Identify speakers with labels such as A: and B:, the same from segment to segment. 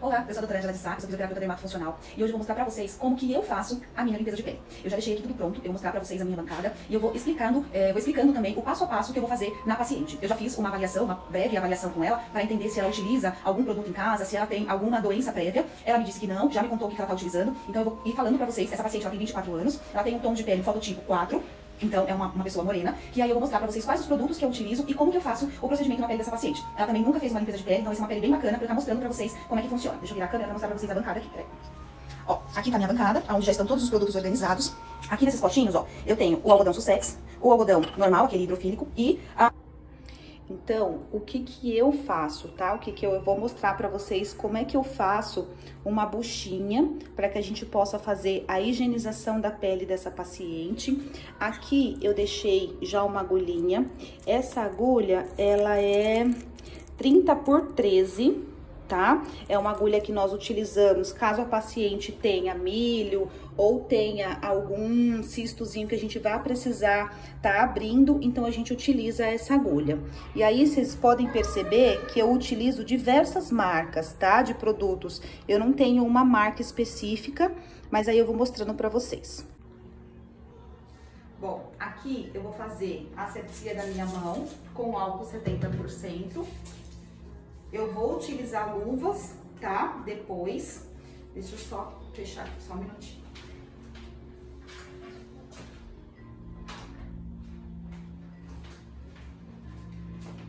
A: Olá, eu sou a doutora Angela de Sá, sou fisioterapeuta dermatofuncional e hoje eu vou mostrar pra vocês como que eu faço a minha limpeza de pele. Eu já deixei aqui tudo pronto, eu vou mostrar pra vocês a minha bancada e eu vou explicando também o passo a passo que eu vou fazer na paciente. Eu já fiz uma avaliação, uma breve avaliação com ela para entender se ela utiliza algum produto em casa, se ela tem alguma doença prévia. Ela me disse que não, já me contou o que ela tá utilizando, então eu vou ir falando pra vocês. Essa paciente ela tem 24 anos, ela tem um tom de pele fototipo 4. Então, é uma pessoa morena, que aí eu vou mostrar pra vocês quais os produtos que eu utilizo e como que eu faço o procedimento na pele dessa paciente. Ela também nunca fez uma limpeza de pele, então essa é uma pele bem bacana pra eu estar mostrando pra vocês como é que funciona. Deixa eu virar a câmera pra mostrar pra vocês a bancada aqui, peraí. Ó, aqui tá a minha bancada, onde já estão todos os produtos organizados. Aqui nesses potinhos, ó, eu tenho o algodão Sussex, o algodão normal, aquele hidrofílico, e a...
B: Então, o que que eu faço, tá? O que que eu vou mostrar pra vocês como é que eu faço uma buchinha para que a gente possa fazer a higienização da pele dessa paciente. Aqui eu deixei já uma agulhinha. Essa agulha, ela é 30 por 13, tá? É uma agulha que nós utilizamos caso a paciente tenha milho ou tenha algum cistozinho que a gente vai precisar tá abrindo, então a gente utiliza essa agulha. E aí vocês podem perceber que eu utilizo diversas marcas, tá? De produtos. Eu não tenho uma marca específica, mas aí eu vou mostrando pra vocês.
A: Bom, aqui eu vou fazer a asepsia da minha mão com álcool 70%. Eu vou utilizar luvas, tá? Depois, deixa eu só fechar aqui, só um minutinho.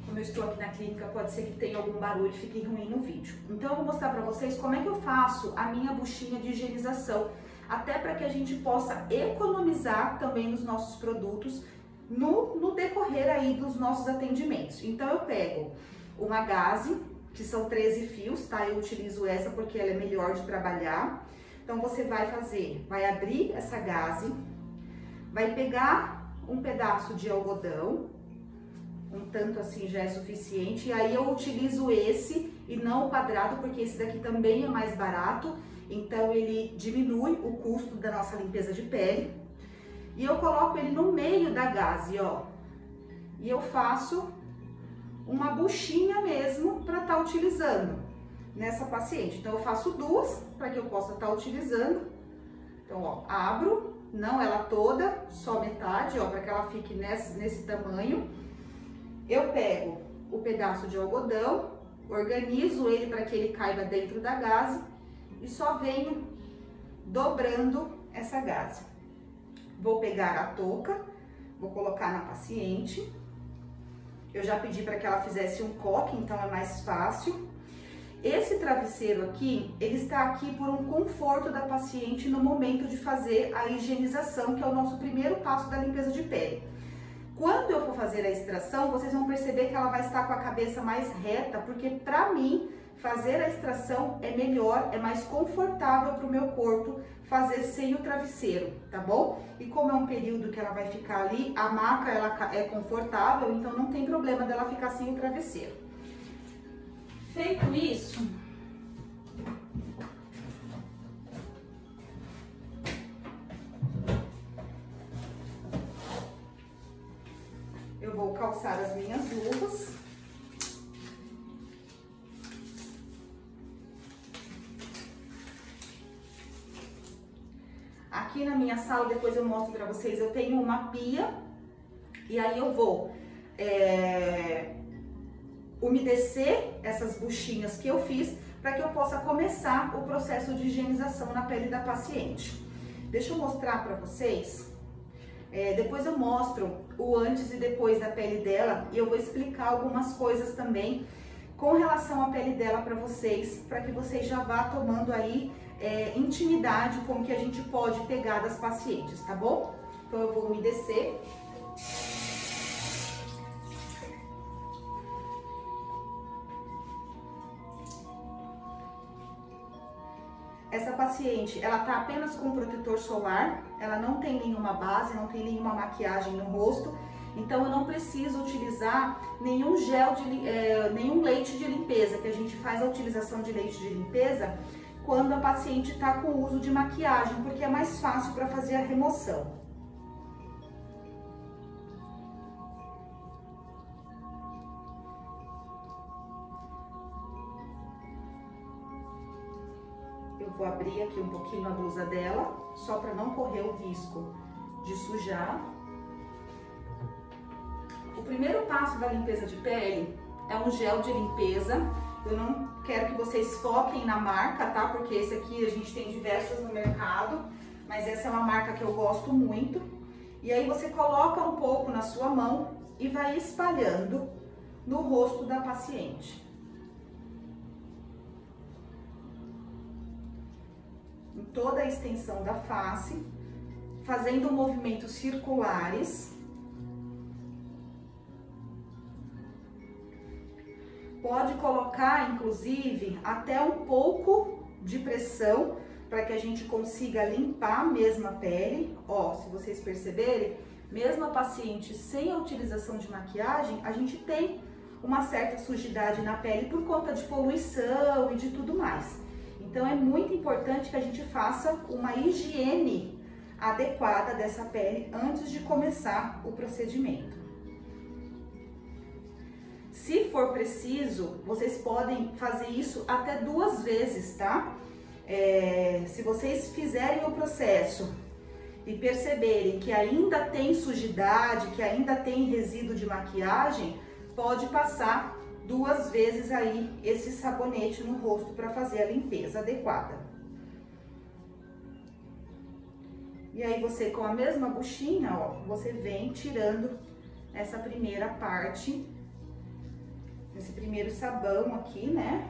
A: Como eu estou aqui na clínica, pode ser que tenha algum barulho e fique ruim no vídeo. Então, eu vou mostrar pra vocês como é que eu faço a minha buchinha de higienização, até para que a gente possa economizar também nos nossos produtos no decorrer aí dos nossos atendimentos. Então, eu pego uma gaze, que são 13 fios, tá? Eu utilizo essa porque ela é melhor de trabalhar. Então, você vai abrir essa gaze, vai pegar um pedaço de algodão, um tanto assim já é suficiente, e aí eu utilizo esse e não o quadrado, porque esse daqui também é mais barato, então ele diminui o custo da nossa limpeza de pele. E eu coloco ele no meio da gaze, ó, e eu faço uma buchinha mesmo para estar utilizando nessa paciente. Então, eu faço duas para que eu possa estar utilizando. Então, ó, abro, não ela toda, só metade, ó, para que ela fique nesse tamanho. Eu pego o pedaço de algodão, organizo ele para que ele caiba dentro da gaze e só venho dobrando essa gaze. Vou pegar a touca, vou colocar na paciente. Eu já pedi para que ela fizesse um coque, então é mais fácil. Esse travesseiro aqui, ele está aqui por um conforto da paciente no momento de fazer a higienização, que é o nosso primeiro passo da limpeza de pele. Quando eu for fazer a extração, vocês vão perceber que ela vai estar com a cabeça mais reta, porque para mim, fazer a extração é melhor, é mais confortável para o meu corpo fazer sem o travesseiro, tá bom? E como é um período que ela vai ficar ali, a maca ela é confortável, então não tem problema dela ficar sem o travesseiro. Feito isso, eu vou calçar as minhas luvas. Aqui na minha sala, depois eu mostro pra vocês, eu tenho uma pia e aí eu vou umedecer essas buchinhas que eu fiz para que eu possa começar o processo de higienização na pele da paciente. Deixa eu mostrar pra vocês, depois eu mostro o antes e depois da pele dela e eu vou explicar algumas coisas também com relação à pele dela para vocês, para que vocês já vá tomando aí intimidade com o que a gente pode pegar das pacientes, tá bom? Então eu vou umedecer. Essa paciente, ela tá apenas com protetor solar, ela não tem nenhuma base, não tem nenhuma maquiagem no rosto, então eu não preciso utilizar nenhum nenhum leite de limpeza, que a gente faz a utilização de leite de limpeza quando a paciente está com uso de maquiagem, porque é mais fácil para fazer a remoção. Eu vou abrir aqui um pouquinho a blusa dela, só para não correr o risco de sujar. O primeiro passo da limpeza de pele é um gel de limpeza. Eu não quero que vocês foquem na marca, tá? Porque esse aqui a gente tem diversos no mercado, mas essa é uma marca que eu gosto muito. E aí você coloca um pouco na sua mão e vai espalhando no rosto da paciente. Em toda a extensão da face, fazendo movimentos circulares. Pode colocar, inclusive, até um pouco de pressão para que a gente consiga limpar mesmo a pele. Ó, se vocês perceberem, mesmo a paciente sem a utilização de maquiagem, a gente tem uma certa sujidade na pele por conta de poluição e de tudo mais. Então é muito importante que a gente faça uma higiene adequada dessa pele antes de começar o procedimento. Se for preciso, vocês podem fazer isso até 2 vezes, tá? Se vocês fizerem o processo e perceberem que ainda tem sujidade, que ainda tem resíduo de maquiagem, pode passar 2 vezes aí esse sabonete no rosto para fazer a limpeza adequada. E aí você, com a mesma buchinha, ó, você vem tirando essa primeira parte, esse primeiro sabão aqui, né,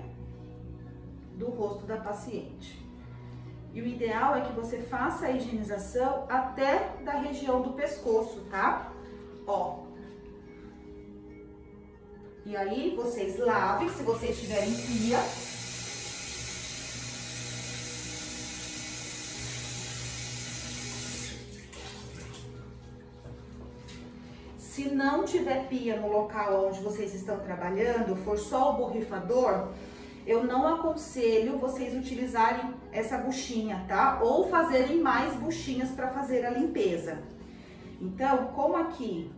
A: do rosto da paciente. E o ideal é que você faça a higienização até da região do pescoço, tá? Ó. E aí vocês lavem, se vocês tiverem pia. Se não tiver pia no local onde vocês estão trabalhando, for só o borrifador, eu não aconselho vocês utilizarem essa buchinha, tá? Ou fazerem mais buchinhas para fazer a limpeza. Então, como aqui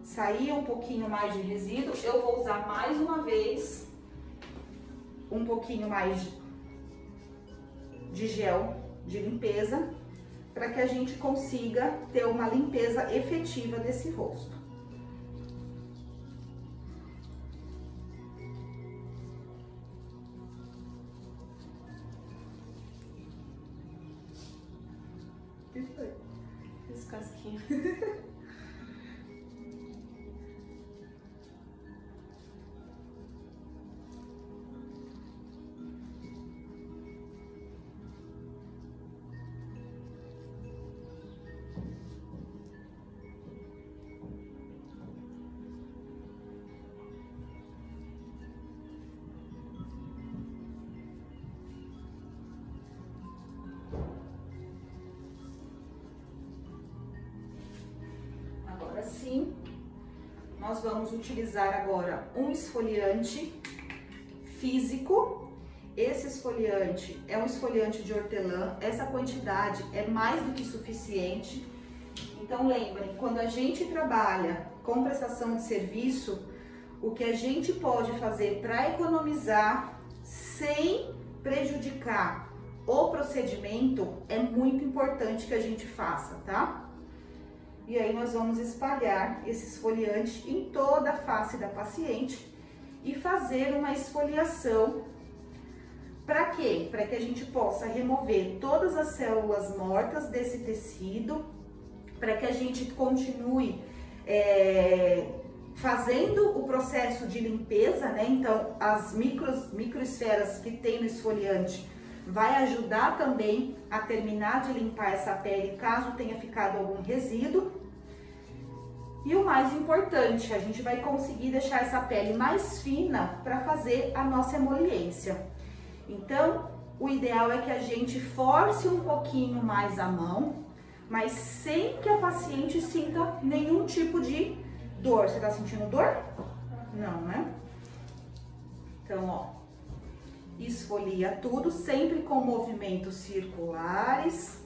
A: sair um pouquinho mais de resíduo, eu vou usar mais uma vez um pouquinho mais de gel de limpeza, para que a gente consiga ter uma limpeza efetiva desse rosto.
C: O que foi? Fiz casquinha.
A: Assim, nós vamos utilizar agora um esfoliante físico. Esse esfoliante é um esfoliante de hortelã, essa quantidade é mais do que suficiente. Então lembrem, quando a gente trabalha com prestação de serviço, o que a gente pode fazer para economizar sem prejudicar o procedimento é muito importante que a gente faça, tá? E aí nós vamos espalhar esse esfoliante em toda a face da paciente e fazer uma esfoliação. Para quê? Para que a gente possa remover todas as células mortas desse tecido, para que a gente continue fazendo o processo de limpeza, né? Então, as microesferas que tem no esfoliante vai ajudar também a terminar de limpar essa pele, caso tenha ficado algum resíduo. E o mais importante, a gente vai conseguir deixar essa pele mais fina para fazer a nossa emoliência. Então, o ideal é que a gente force um pouquinho mais a mão, mas sem que a paciente sinta nenhum tipo de dor. Você tá sentindo dor? Não, né? Então, ó. Esfolia tudo, sempre com movimentos circulares.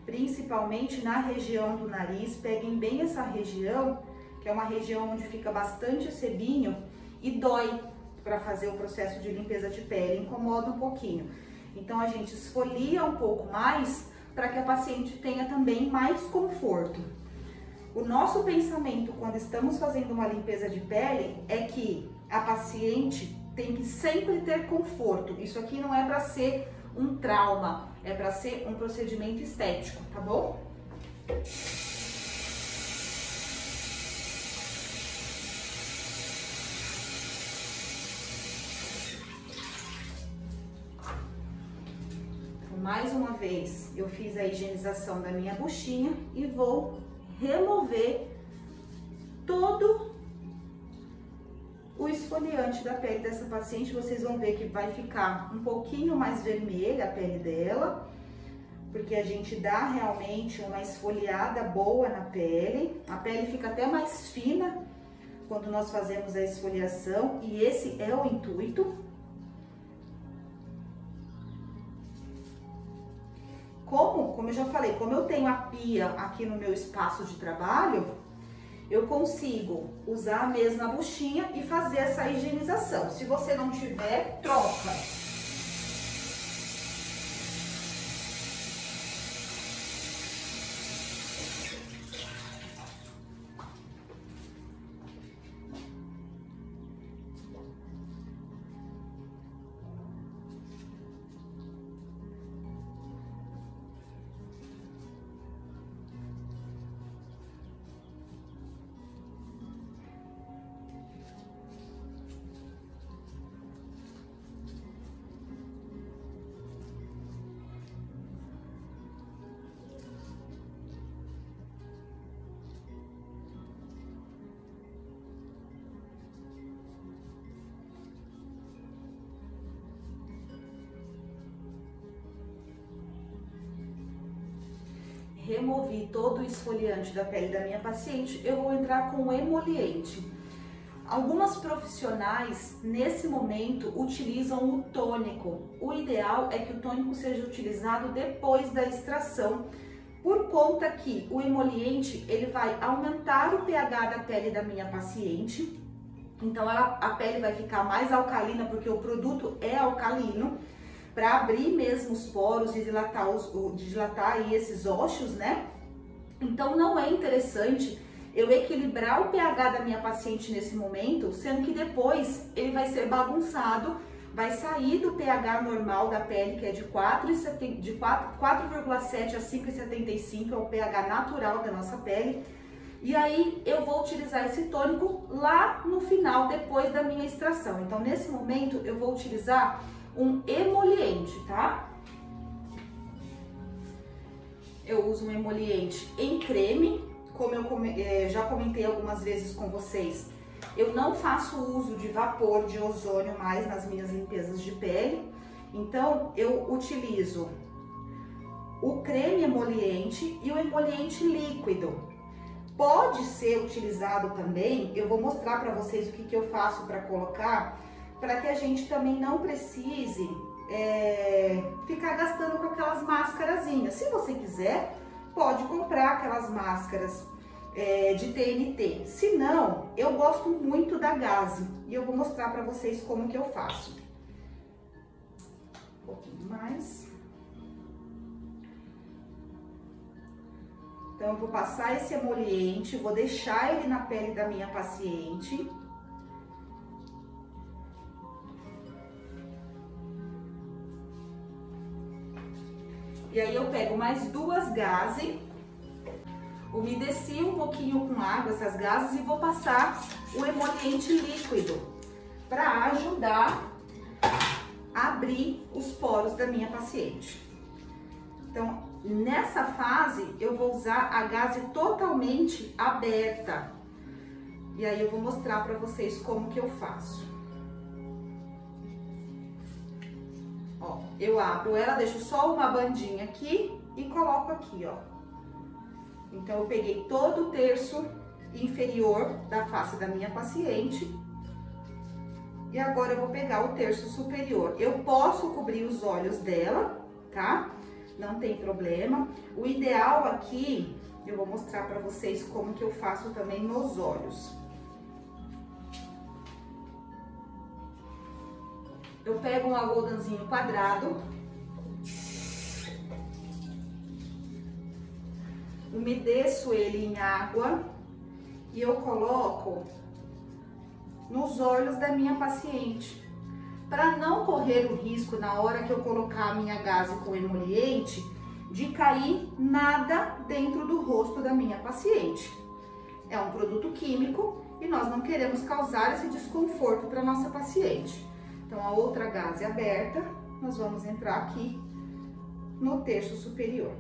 A: Principalmente na região do nariz, peguem bem essa região, que é uma região onde fica bastante sebinho e dói. para fazer o processo de limpeza de pele, incomoda um pouquinho. Então a gente esfolia um pouco mais para que a paciente tenha também mais conforto. O nosso pensamento quando estamos fazendo uma limpeza de pele é que a paciente tem que sempre ter conforto. Isso aqui não é para ser um trauma, é para ser um procedimento estético, tá bom? Então, mais uma vez, eu fiz a higienização da minha buchinha e vou remover todo o esfoliante da pele dessa paciente. Vocês vão ver que vai ficar um pouquinho mais vermelha a pele dela, porque a gente dá realmente uma esfoliada boa na pele. A pele fica até mais fina quando nós fazemos a esfoliação, e esse é o intuito. Como eu já falei, como eu tenho a pia aqui no meu espaço de trabalho, eu consigo usar a mesma buchinha e fazer essa higienização. Se você não tiver, troca. Removi todo o esfoliante da pele da minha paciente, eu vou entrar com o emoliente. Algumas profissionais, nesse momento, utilizam o tônico. O ideal é que o tônico seja utilizado depois da extração, por conta que o emoliente, ele vai aumentar o pH da pele da minha paciente. Então, a pele vai ficar mais alcalina, porque o produto é alcalino, para abrir mesmo os poros e dilatar aí esses ósseos, né? Então não é interessante eu equilibrar o pH da minha paciente nesse momento, sendo que depois ele vai ser bagunçado, vai sair do pH normal da pele, que é de 4,7 a 5,75, é o pH natural da nossa pele. E aí eu vou utilizar esse tônico lá no final, depois da minha extração. Então nesse momento eu vou utilizar um emoliente, tá? Eu uso um emoliente em creme, como eu já comentei algumas vezes com vocês. Eu não faço uso de vapor de ozônio mais nas minhas limpezas de pele. Então, eu utilizo o creme emoliente e o emoliente líquido. Pode ser utilizado também, eu vou mostrar para vocês o que eu faço para colocar, para que a gente também não precise ficar gastando com aquelas máscarazinhas. Se você quiser, pode comprar aquelas máscaras de TNT. Se não, eu gosto muito da Gaze e eu vou mostrar para vocês como que eu faço. Um pouquinho mais. Então, eu vou passar esse emoliente, vou deixar ele na pele da minha paciente. E aí eu pego mais duas gases, umedecio um pouquinho com água essas gases e vou passar o emoliente líquido para ajudar a abrir os poros da minha paciente. Então, nessa fase eu vou usar a gase totalmente aberta. E aí eu vou mostrar para vocês como que eu faço. Ó, eu abro ela, deixo só uma bandinha aqui e coloco aqui, ó. Então, eu peguei todo o terço inferior da face da minha paciente. E agora eu vou pegar o terço superior. Eu posso cobrir os olhos dela, tá? Não tem problema. O ideal aqui, eu vou mostrar pra vocês como que eu faço também nos olhos. eu pego um algodãozinho quadrado, umedeço ele em água e eu coloco nos olhos da minha paciente, para não correr o risco na hora que eu colocar a minha gaze com emoliente de cair nada dentro do rosto da minha paciente. É um produto químico e nós não queremos causar esse desconforto para nossa paciente. Então a outra gaze aberta, nós vamos entrar aqui no terço superior.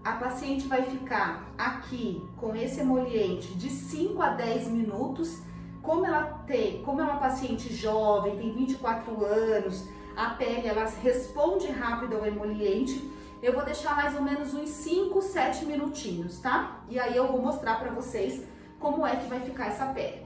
A: A paciente vai ficar aqui com esse emoliente de 5 a 10 minutos. Como é uma paciente jovem, tem 24 anos, a pele ela responde rápido ao emoliente, eu vou deixar mais ou menos uns 5, 7 minutinhos, tá? E aí eu vou mostrar pra vocês como é que vai ficar essa pele.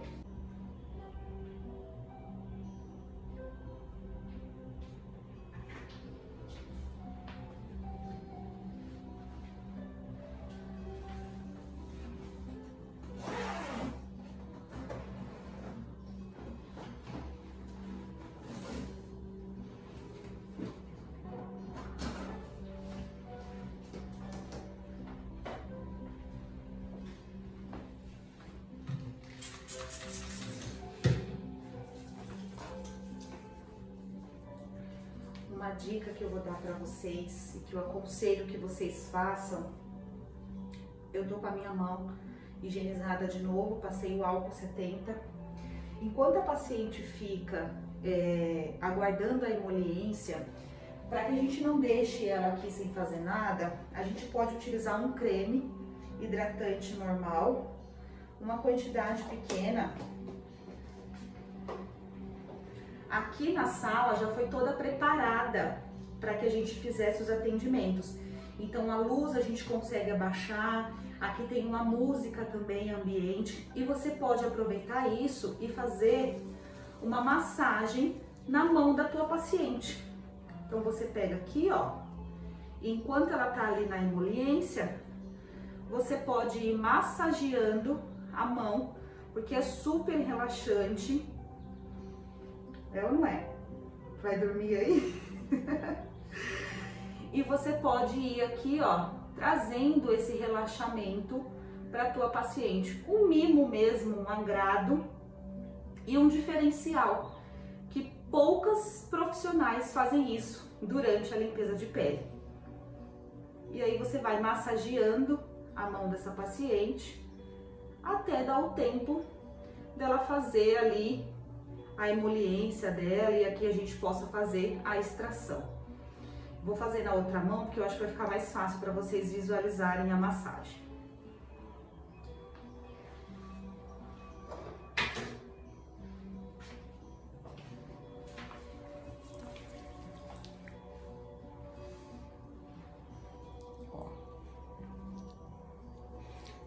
A: Uma dica que eu vou dar para vocês e que eu aconselho que vocês façam, eu tô com a minha mão higienizada de novo, passei o álcool 70. Enquanto a paciente fica aguardando a emoliência, para que a gente não deixe ela aqui sem fazer nada, a gente pode utilizar um creme hidratante normal, uma quantidade pequena. Aqui na sala já foi toda preparada para que a gente fizesse os atendimentos. Então a luz a gente consegue abaixar, aqui tem uma música também ambiente e você pode aproveitar isso e fazer uma massagem na mão da tua paciente. Então você pega aqui, ó, e enquanto ela tá ali na emoliência, você pode ir massageando a mão, porque é super relaxante. É ou não é? Vai dormir aí? E você pode ir aqui, ó, trazendo esse relaxamento para tua paciente. Um mimo mesmo, um agrado e um diferencial, que poucas profissionais fazem isso durante a limpeza de pele. E aí você vai massageando a mão dessa paciente até dar o tempo dela fazer ali a emoliência dela e aqui a gente possa fazer a extração. Vou fazer na outra mão porque eu acho que vai ficar mais fácil para vocês visualizarem a massagem.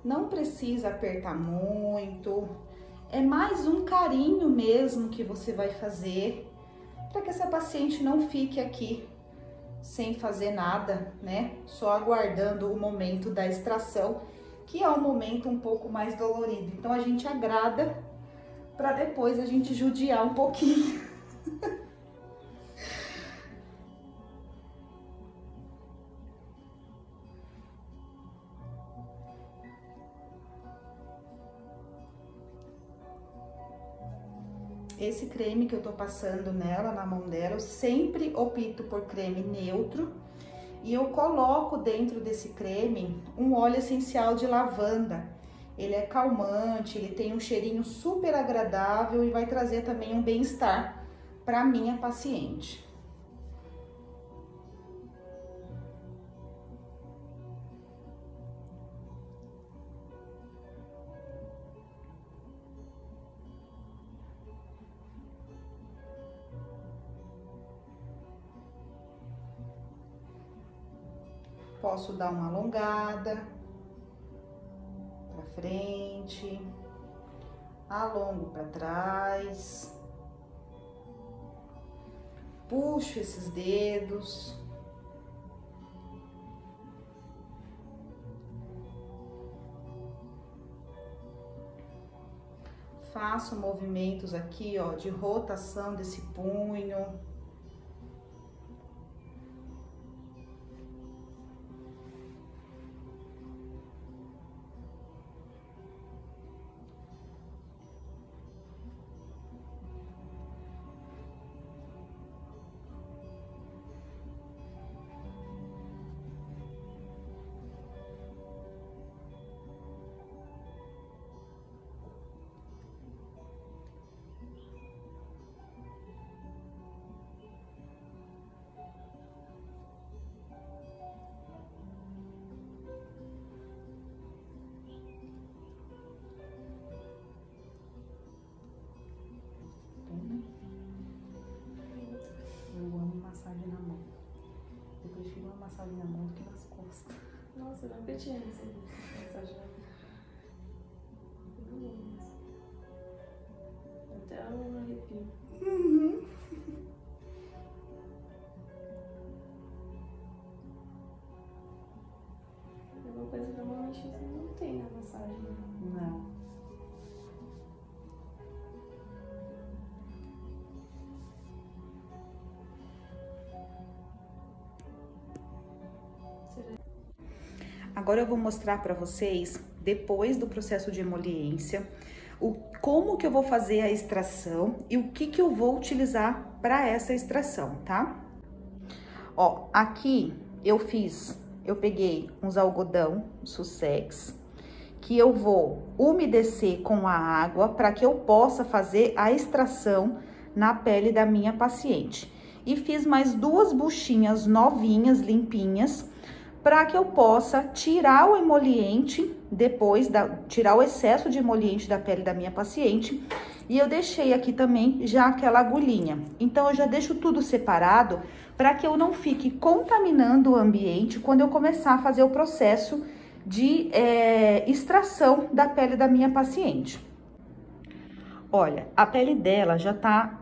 A: Não precisa apertar muito. É mais um carinho mesmo que você vai fazer para que essa paciente não fique aqui sem fazer nada, né? Só aguardando o momento da extração, que é um momento um pouco mais dolorido. Então a gente agrada para depois a gente judiar um pouquinho. Esse creme que eu tô passando nela, na mão dela, eu sempre opto por creme neutro. E eu coloco dentro desse creme um óleo essencial de lavanda. Ele é calmante, ele tem um cheirinho super agradável e vai trazer também um bem-estar para minha paciente. Posso dar uma alongada para frente, alongo para trás, puxo esses dedos.
B: Faço movimentos aqui, ó, de rotação desse punho. Eu amo massagem na mão. Eu prefiro uma massagem na mão do que nas costas.
C: Nossa, eu nunca tinha recebido massagem na mão. Até um arrepio.
B: Uhum.
C: É uma coisa que normalmente não tem na massagem.
B: Não. Agora eu vou mostrar para vocês, depois do processo de emoliência, como que eu vou fazer a extração e o que eu vou utilizar para essa extração, tá? Ó, aqui eu peguei uns algodão Sussex, que eu vou umedecer com a água para que eu possa fazer a extração na pele da minha paciente. E fiz mais 2 buchinhas novinhas, limpinhas, para que eu possa tirar o emoliente, tirar o excesso de emoliente da pele da minha paciente. E eu deixei aqui também já aquela agulhinha. Então, eu já deixo tudo separado para que eu não fique contaminando o ambiente quando eu começar a fazer o processo de extração da pele da minha paciente. Olha, a pele dela já tá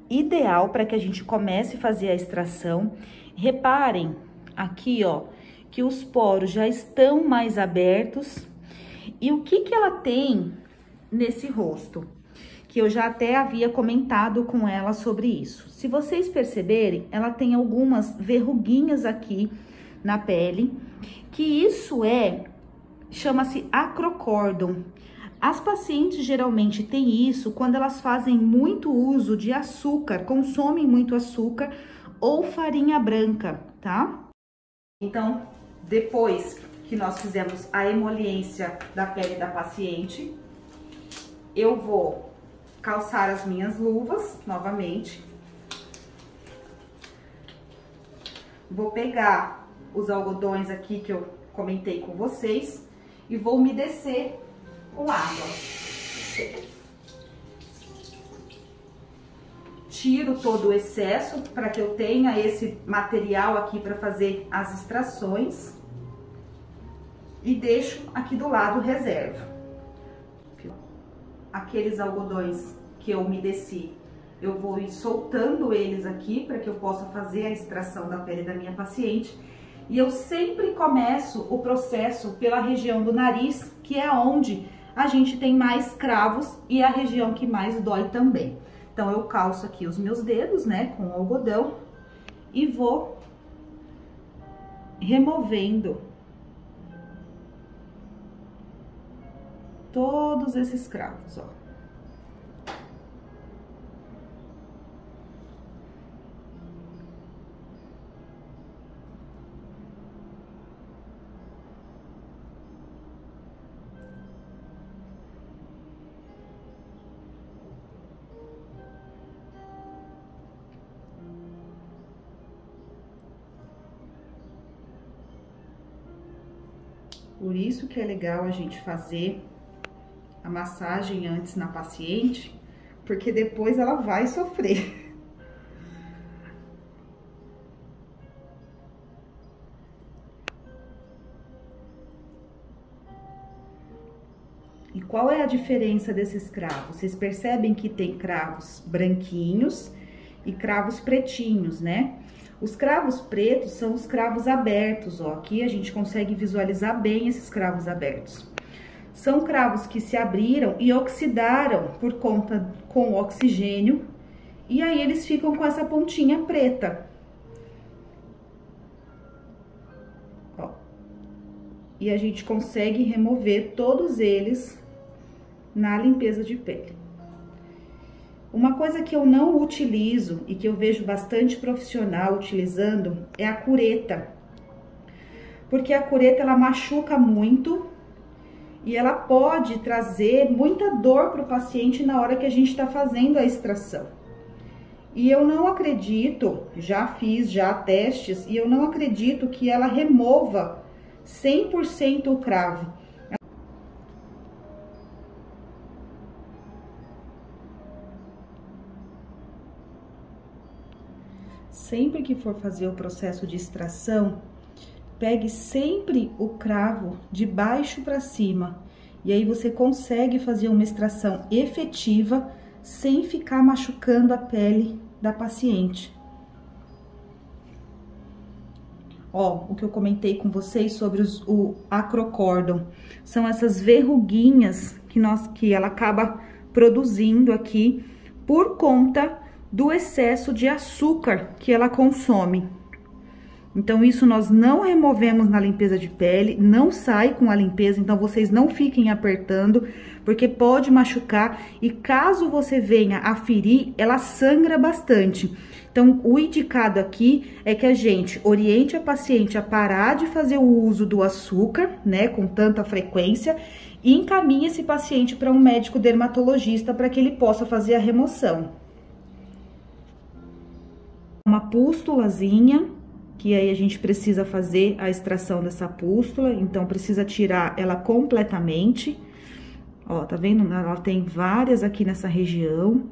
B: ideal para que a gente comece a fazer a extração. Reparem aqui, ó, que os poros já estão mais abertos. E o que ela tem nesse rosto? Que eu já até havia comentado com ela sobre isso. Se vocês perceberem, ela tem algumas verruguinhas aqui na pele, que isso chama-se acrocórdon. As pacientes geralmente têm isso quando elas fazem muito uso de açúcar, consomem muito açúcar ou farinha branca, tá? Então, depois que nós fizemos a emoliência da pele da paciente, eu vou calçar as minhas luvas novamente. Vou pegar os algodões aqui que eu comentei com vocês e vou umedecer com água. Tiro todo o excesso para que eu tenha esse material aqui para fazer as extrações e deixo aqui do lado reserva. Aqueles algodões que eu umedeci, eu vou ir soltando eles aqui para que eu possa fazer a extração da pele da minha paciente. E eu sempre começo o processo pela região do nariz, que é onde a gente tem mais cravos e é a região que mais dói também. Então, eu calço aqui os meus dedos, né, com o algodão e vou removendo todos esses cravos, ó. Por isso que é legal a gente fazer a massagem antes na paciente, porque depois ela vai sofrer. E qual é a diferença desses cravos? Vocês percebem que tem cravos branquinhos e cravos pretinhos, né? Os cravos pretos são os cravos abertos, ó. Aqui a gente consegue visualizar bem esses cravos abertos. São cravos que se abriram e oxidaram por conta com o oxigênio, e aí eles ficam com essa pontinha preta. Ó. E a gente consegue remover todos eles na limpeza de pele. Uma coisa que eu não utilizo e que eu vejo bastante profissional utilizando é a cureta. Porque a cureta, ela machuca muito e ela pode trazer muita dor para o paciente na hora que a gente está fazendo a extração. E eu não acredito, já fiz testes, e eu não acredito que ela remova 100% o cravo. Sempre que for fazer o processo de extração, pegue sempre o cravo de baixo para cima. E aí você consegue fazer uma extração efetiva sem ficar machucando a pele da paciente. Ó, o que eu comentei com vocês sobre o acrocórdon. São essas verruguinhas que ela acaba produzindo aqui por conta do excesso de açúcar que ela consome. Então, isso nós não removemos na limpeza de pele, não sai com a limpeza, então vocês não fiquem apertando, porque pode machucar e caso você venha a ferir, ela sangra bastante. Então, o indicado aqui é que a gente oriente a paciente a parar de fazer o uso do açúcar, né, com tanta frequência, e encaminhe esse paciente para um médico dermatologista para que ele possa fazer a remoção. Uma pústulazinha, que aí a gente precisa fazer a extração dessa pústula, então precisa tirar ela completamente. Ó, tá vendo? Ela tem várias aqui nessa região.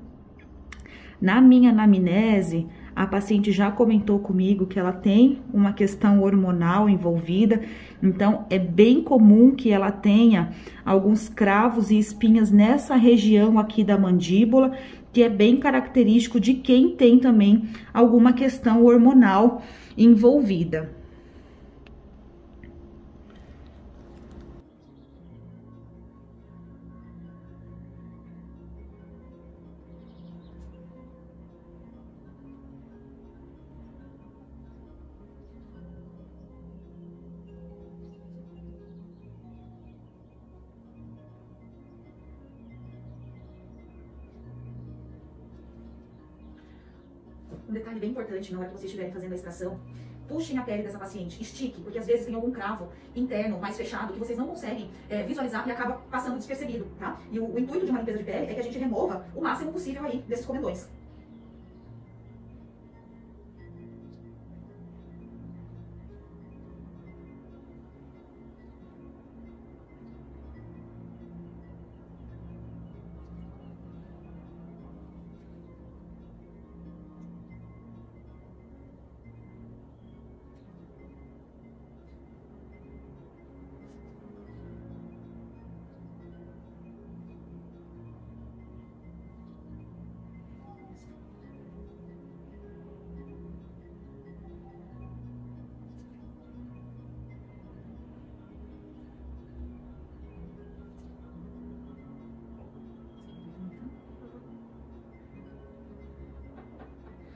B: Na minha anamnese, a paciente já comentou comigo que ela tem uma questão hormonal envolvida, então é bem comum que ela tenha alguns cravos e espinhas nessa região aqui da mandíbula, que é bem característico de quem tem também alguma questão hormonal envolvida.
A: Um detalhe bem importante na hora que vocês estiverem fazendo a extração, puxem a pele dessa paciente, estique, porque às vezes tem algum cravo interno mais fechado que vocês não conseguem visualizar e acaba passando despercebido, tá? E o intuito de uma limpeza de pele é que a gente remova o máximo possível aí desses comedões.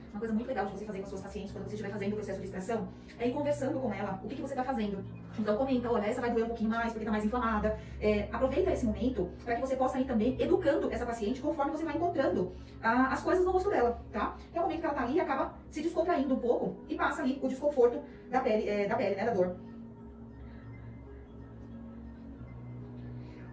A: Uma coisa muito legal de você fazer com as suas pacientes quando você estiver fazendo o processo de extração é ir conversando com ela o que você está fazendo. Então comenta, olha, essa vai doer um pouquinho mais porque está mais inflamada. Aproveita esse momento para que você possa ir também educando essa paciente conforme você vai encontrando as coisas no rosto dela, tá? É o momento que ela está ali e acaba se descontraindo um pouco e passa ali o desconforto da pele, né, da dor.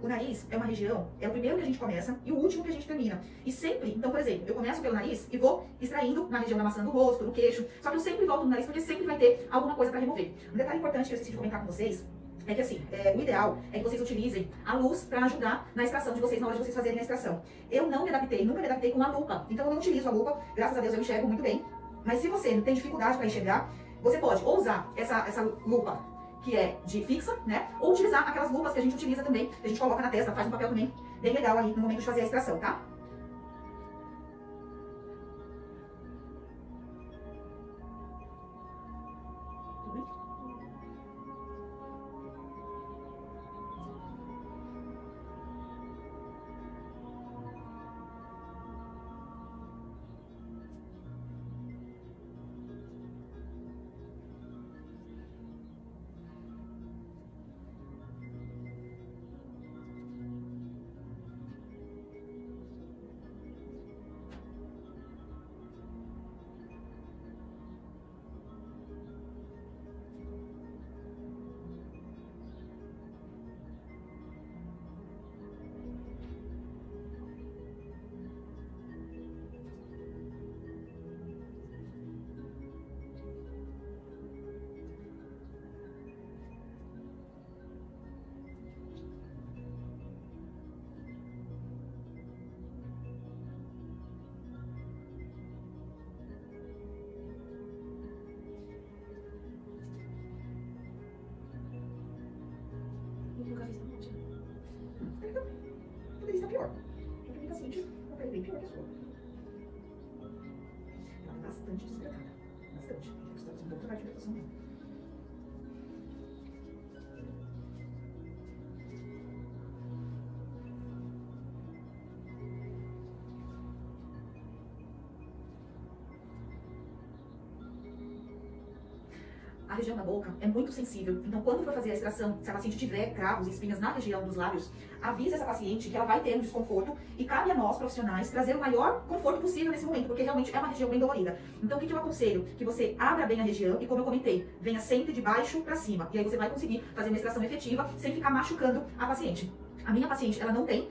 A: O nariz é uma região, é o primeiro que a gente começa e o último que a gente termina. E sempre, então, por exemplo, eu começo pelo nariz e vou extraindo na região da maçã do rosto, no queixo, só que eu sempre volto no nariz porque sempre vai ter alguma coisa para remover. Um detalhe importante que eu esqueci de comentar com vocês é que assim, o ideal é que vocês utilizem a luz para ajudar na extração de vocês, na hora de vocês fazerem a extração. Eu não me adaptei, nunca me adaptei com a lupa, então eu não utilizo a lupa, graças a Deus eu enxergo muito bem. Mas se você tem dificuldade para enxergar, você pode ou usar essa lupa que é de fixa, né? Ou utilizar aquelas lupas que a gente utiliza também, que a gente coloca na testa, faz um papel também bem legal aí no momento de fazer a extração, tá?
C: Nunca fiz não, tia.
A: Poderia estar pior. Eu tenho paciente com a pele bem pior que a sua. Ela é bastante desidratada. Bastante. Você está fazendo um bom trabalho de hidratação. A região da boca é muito sensível, então quando for fazer a extração, se a paciente tiver cravos e espinhas na região dos lábios, avise essa paciente que ela vai ter um desconforto e cabe a nós, profissionais, trazer o maior conforto possível nesse momento, porque realmente é uma região bem dolorida. Então o que eu aconselho? Que você abra bem a região e, como eu comentei, venha sempre de baixo para cima, e aí você vai conseguir fazer uma extração efetiva sem ficar machucando a paciente. A minha paciente, ela não tem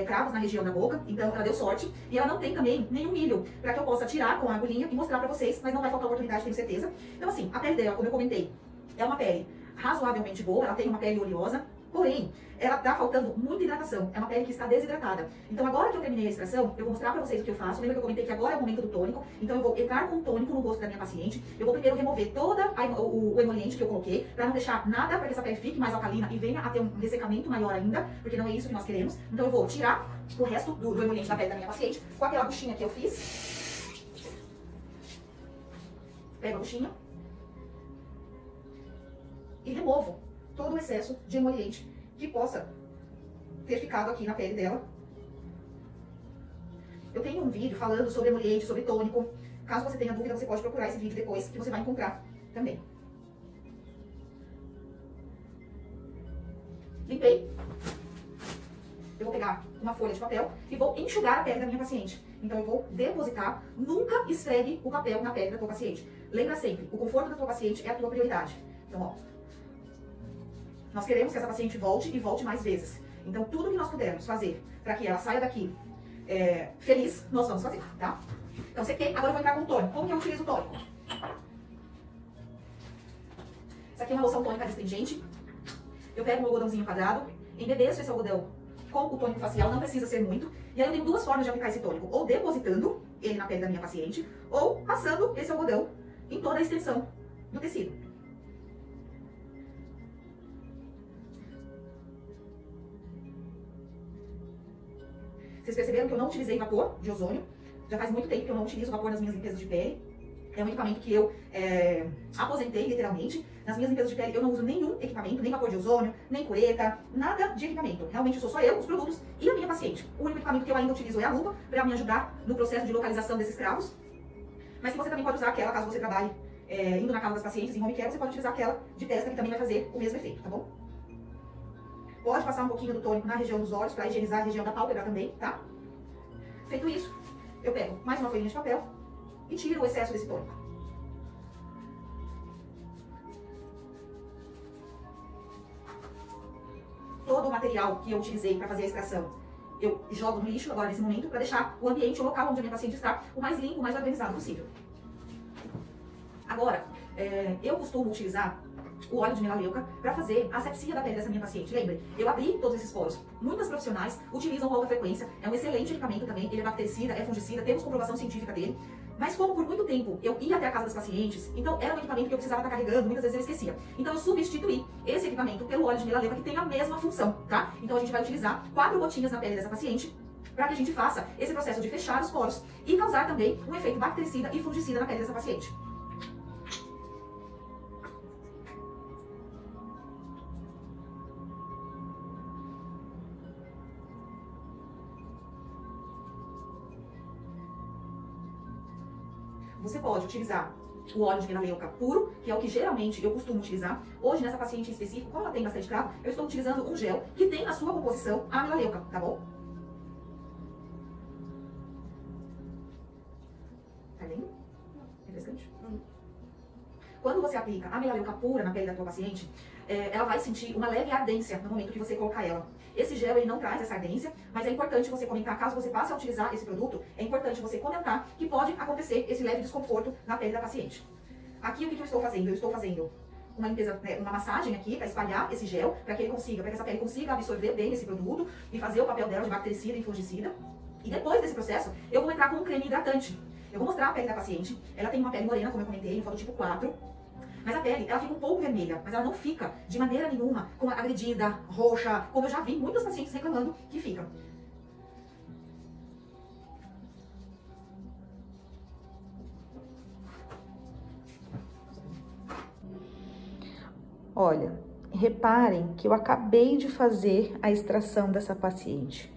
A: cravos na região da boca, então ela deu sorte. E ela não tem também nenhum milho, para que eu possa tirar com a agulhinha e mostrar pra vocês, mas não vai faltar oportunidade, tenho certeza. Então assim, a pele dela, como eu comentei, é uma pele razoavelmente boa, ela tem uma pele oleosa, porém, ela tá faltando muita hidratação, é uma pele que está desidratada. Então agora que eu terminei a extração, eu vou mostrar pra vocês o que eu faço. Lembra que eu comentei que agora é o momento do tônico, então eu vou entrar com o tônico no rosto da minha paciente. Eu vou primeiro remover toda o emoliente que eu coloquei, pra não deixar nada, para que essa pele fique mais alcalina e venha a ter um ressecamento maior ainda, porque não é isso que nós queremos. Então eu vou tirar o resto do emoliente da pele da minha paciente, com aquela buchinha que eu fiz. Pego a buchinha e removo todo o excesso de emoliente que possa ter ficado aqui na pele dela. Eu tenho um vídeo falando sobre emoliente, sobre tônico. Caso você tenha dúvida, você pode procurar esse vídeo depois, que você vai encontrar também. Limpei. Eu vou pegar uma folha de papel e vou enxugar a pele da minha paciente. Então eu vou depositar. Nunca esfregue o papel na pele da tua paciente. Lembra sempre, o conforto da tua paciente é a tua prioridade. Então, ó, nós queremos que essa paciente volte e volte mais vezes. Então, tudo que nós pudermos fazer para que ela saia daqui feliz, nós vamos fazer, tá? Então, sequei. Agora eu vou entrar com o tônico. Como que eu utilizo o tônico? Essa aqui é uma loção tônica astringente. Eu pego um algodãozinho quadrado, embebeço esse algodão com o tônico facial, não precisa ser muito. E aí eu tenho duas formas de aplicar esse tônico. Ou depositando ele na pele da minha paciente, ou passando esse algodão em toda a extensão do tecido. Vocês perceberam que eu não utilizei vapor de ozônio. Já faz muito tempo que eu não utilizo vapor nas minhas limpezas de pele. É um equipamento que eu aposentei, literalmente. Nas minhas limpezas de pele eu não uso nenhum equipamento, nem vapor de ozônio, nem cureta, nada de equipamento. Realmente sou só eu, os produtos e a minha paciente. O único equipamento que eu ainda utilizo é a lupa, para me ajudar no processo de localização desses cravos. Mas que você também pode usar aquela, caso você trabalhe indo na casa das pacientes, em home care, você pode utilizar aquela de testa, que também vai fazer o mesmo efeito, tá bom? Pode passar um pouquinho do tônico na região dos olhos, para higienizar a região da pálpebra também, tá? Feito isso, eu pego mais uma folhinha de papel e tiro o excesso desse tônico. Todo o material que eu utilizei para fazer a extração, eu jogo no lixo agora nesse momento, para deixar o ambiente, o local onde a minha paciente está, o mais limpo, o mais organizado possível. Agora, eu costumo utilizar o óleo de melaleuca para fazer a asepsia da pele dessa minha paciente. Lembre, eu abri todos esses poros. Muitas profissionais utilizam o alta frequência, é um excelente equipamento também, ele é bactericida, é fungicida, temos comprovação científica dele. Mas como por muito tempo eu ia até a casa das pacientes, então era um equipamento que eu precisava estar carregando, muitas vezes eu esquecia. Então eu substituí esse equipamento pelo óleo de melaleuca, que tem a mesma função, tá? Então a gente vai utilizar 4 gotinhas na pele dessa paciente, para que a gente faça esse processo de fechar os poros e causar também um efeito bactericida e fungicida na pele dessa paciente. Você pode utilizar o óleo de melaleuca puro, que é o que geralmente eu costumo utilizar. Hoje, nessa paciente em específico, como ela tem bastante cravo, eu estou utilizando um gel que tem na sua composição a melaleuca, tá bom? Tá vendo? Refrescante? Quando você aplica a melaleuca pura na pele da tua paciente, ela vai sentir uma leve ardência no momento que você colocar ela. Esse gel, ele não traz essa ardência, mas é importante você comentar, caso você passe a utilizar esse produto, é importante você comentar que pode acontecer esse leve desconforto na pele da paciente. Aqui, o que eu estou fazendo? Eu estou fazendo uma limpeza, uma massagem aqui, para espalhar esse gel, para que essa pele consiga absorver bem esse produto e fazer o papel dela de bactericida e fungicida. E depois desse processo, eu vou entrar com um creme hidratante. Eu vou mostrar a pele da paciente. Ela tem uma pele morena, como eu comentei, no fototipo 4. Mas a pele, ela fica um pouco vermelha, mas ela não fica de maneira nenhuma com agredida, roxa, como eu já vi muitos pacientes reclamando que fica.
B: Olha, reparem que eu acabei de fazer a extração dessa paciente.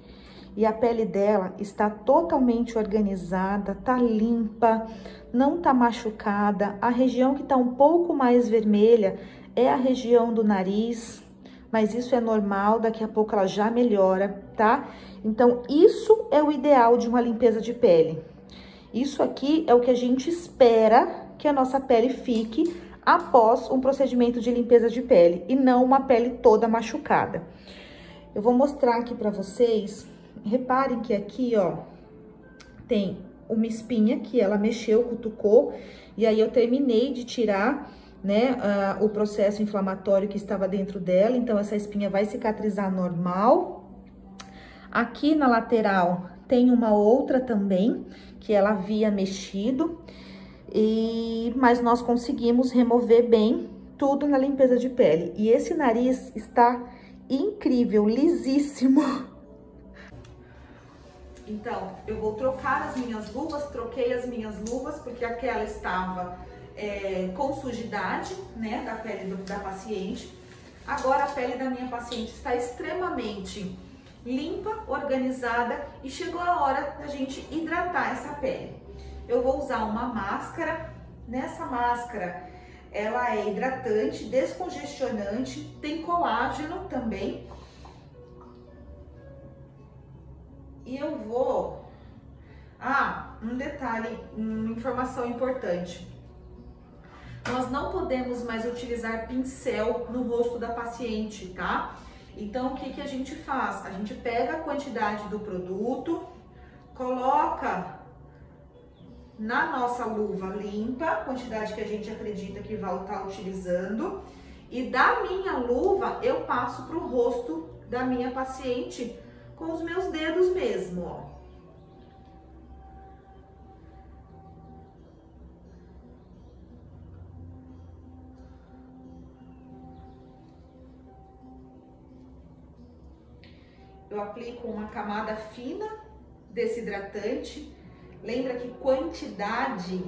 B: E a pele dela está totalmente organizada, tá limpa, não tá machucada. A região que tá um pouco mais vermelha é a região do nariz, mas isso é normal, daqui a pouco ela já melhora, tá? Então, isso é o ideal de uma limpeza de pele. Isso aqui é o que a gente espera que a nossa pele fique após um procedimento de limpeza de pele e não uma pele toda machucada. Eu vou mostrar aqui pra vocês. Reparem que aqui, ó, tem uma espinha que ela mexeu, cutucou, e aí eu terminei de tirar, né, o processo inflamatório que estava dentro dela, então essa espinha vai cicatrizar normal. Aqui na lateral tem uma outra também, que ela havia mexido, mas nós conseguimos remover bem tudo na limpeza de pele. E esse nariz está incrível, lisíssimo.
A: Então, eu vou trocar as minhas luvas, troquei as minhas luvas, porque aquela estava com sujidade, né, da pele da paciente. Agora a pele da minha paciente está extremamente limpa, organizada e chegou a hora da gente hidratar essa pele. Eu vou usar uma máscara. Nessa máscara, ela é hidratante, descongestionante, tem colágeno também. E eu vou... um detalhe, uma informação importante. Nós não podemos mais utilizar pincel no rosto da paciente, tá? Então, o que que a gente faz? A gente pega a quantidade do produto, coloca na nossa luva limpa, a quantidade que a gente acredita que vai estar utilizando, e da minha luva eu passo para o rosto da minha paciente com os meus dedos mesmo, ó. Eu aplico uma camada fina desse hidratante. Lembra que quantidade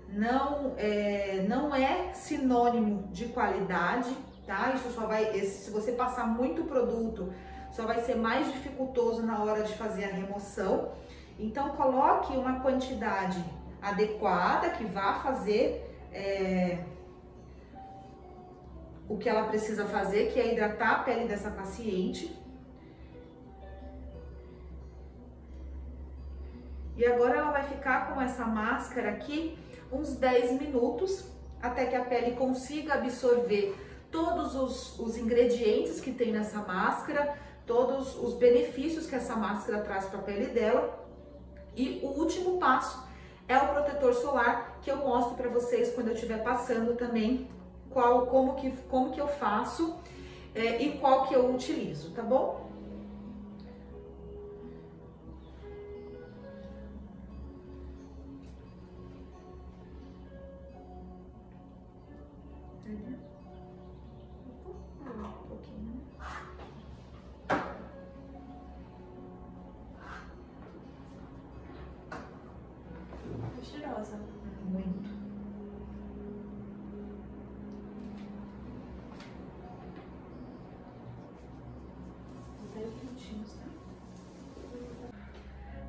A: não é sinônimo de qualidade, tá? Isso só vai, se você passar muito produto, só vai ser mais dificultoso na hora de fazer a remoção. Então, coloque uma quantidade adequada que vá fazer o que ela precisa fazer, que é hidratar a pele dessa paciente. E agora ela vai ficar com essa máscara aqui uns 10 minutos, até que a pele consiga absorver todos os ingredientes que tem nessa máscara, todos os benefícios que essa máscara traz para a pele dela. E o último passo é o protetor solar, que eu mostro para vocês quando eu estiver passando também como que eu faço e qual que eu utilizo, tá bom?
C: Cheirosa.
A: Muito.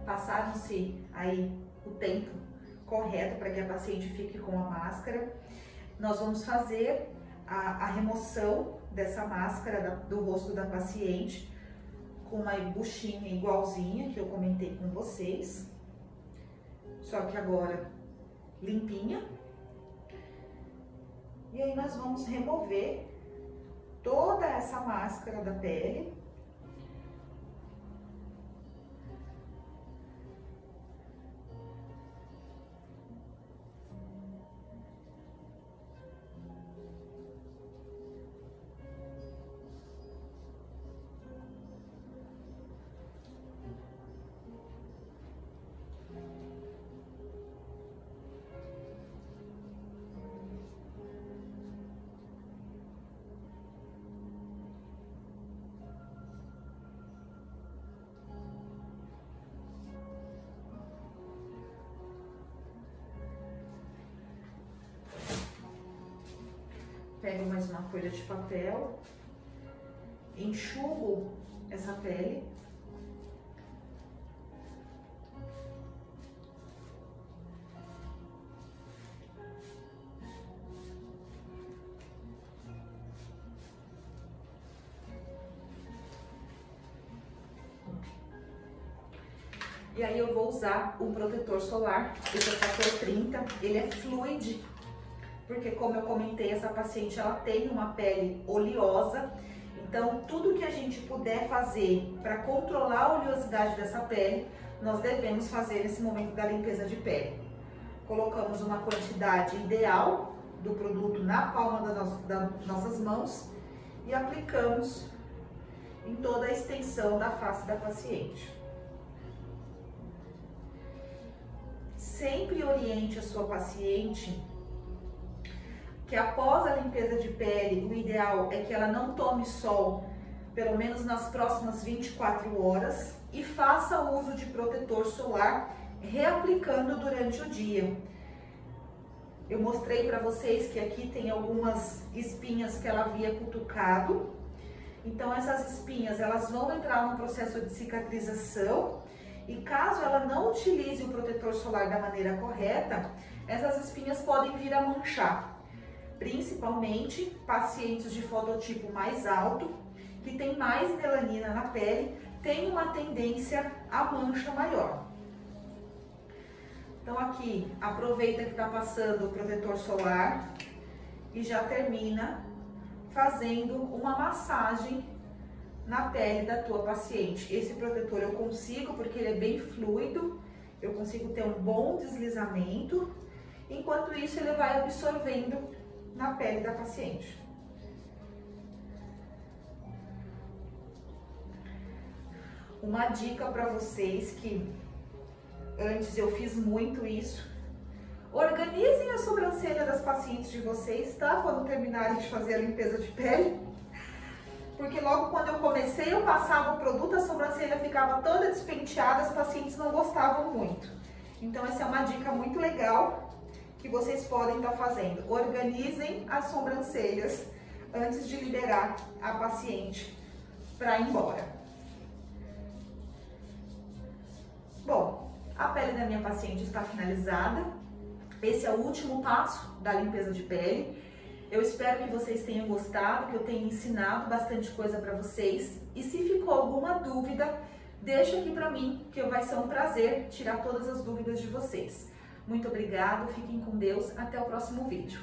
A: Passaram-se aí o tempo correto para que a paciente fique com a máscara. Nós vamos fazer a remoção dessa máscara do rosto da paciente com uma buchinha igualzinha que eu comentei com vocês. Só que agora limpinha. E aí nós vamos remover toda essa máscara da pele. Pego mais uma folha de papel, enxugo essa pele. E aí eu vou usar um protetor solar, esse é o fator 30, ele é fluid, porque como eu comentei, essa paciente ela tem uma pele oleosa, então tudo que a gente puder fazer para controlar a oleosidade dessa pele, nós devemos fazer nesse momento da limpeza de pele. Colocamos uma quantidade ideal do produto na palma das nossas mãos e aplicamos em toda a extensão da face da paciente. Sempre oriente a sua paciente que após a limpeza de pele, o ideal é que ela não tome sol pelo menos nas próximas 24 horas e faça uso de protetor solar reaplicando durante o dia. Eu mostrei para vocês que aqui tem algumas espinhas que ela havia cutucado. Então essas espinhas elas vão entrar num processo de cicatrização. E caso ela não utilize o protetor solar da maneira correta, essas espinhas podem vir a manchar. Principalmente pacientes de fototipo mais alto, que tem mais melanina na pele, tem uma tendência a mancha maior. Então aqui, aproveita que está passando o protetor solar e já termina fazendo uma massagem na pele da tua paciente. Esse protetor eu consigo, porque ele é bem fluido, eu consigo ter um bom deslizamento, enquanto isso ele vai absorvendo na pele da paciente. Uma dica para vocês que antes eu fiz muito isso, organizem a sobrancelha das pacientes de vocês, tá? Quando terminarem de fazer a limpeza de pele. Porque logo quando eu comecei, eu passava o produto, a sobrancelha ficava toda despenteada, as pacientes não gostavam muito. Então essa é uma dica muito legal que vocês podem estar fazendo. Organizem as sobrancelhas antes de liberar a paciente para ir embora. Bom, a pele da minha paciente está finalizada. Esse é o último passo da limpeza de pele. Eu espero que vocês tenham gostado, que eu tenha ensinado bastante coisa para vocês. E se ficou alguma dúvida, deixa aqui para mim, que vai ser um prazer tirar todas as dúvidas de vocês. Muito obrigada, fiquem com Deus, até o próximo vídeo.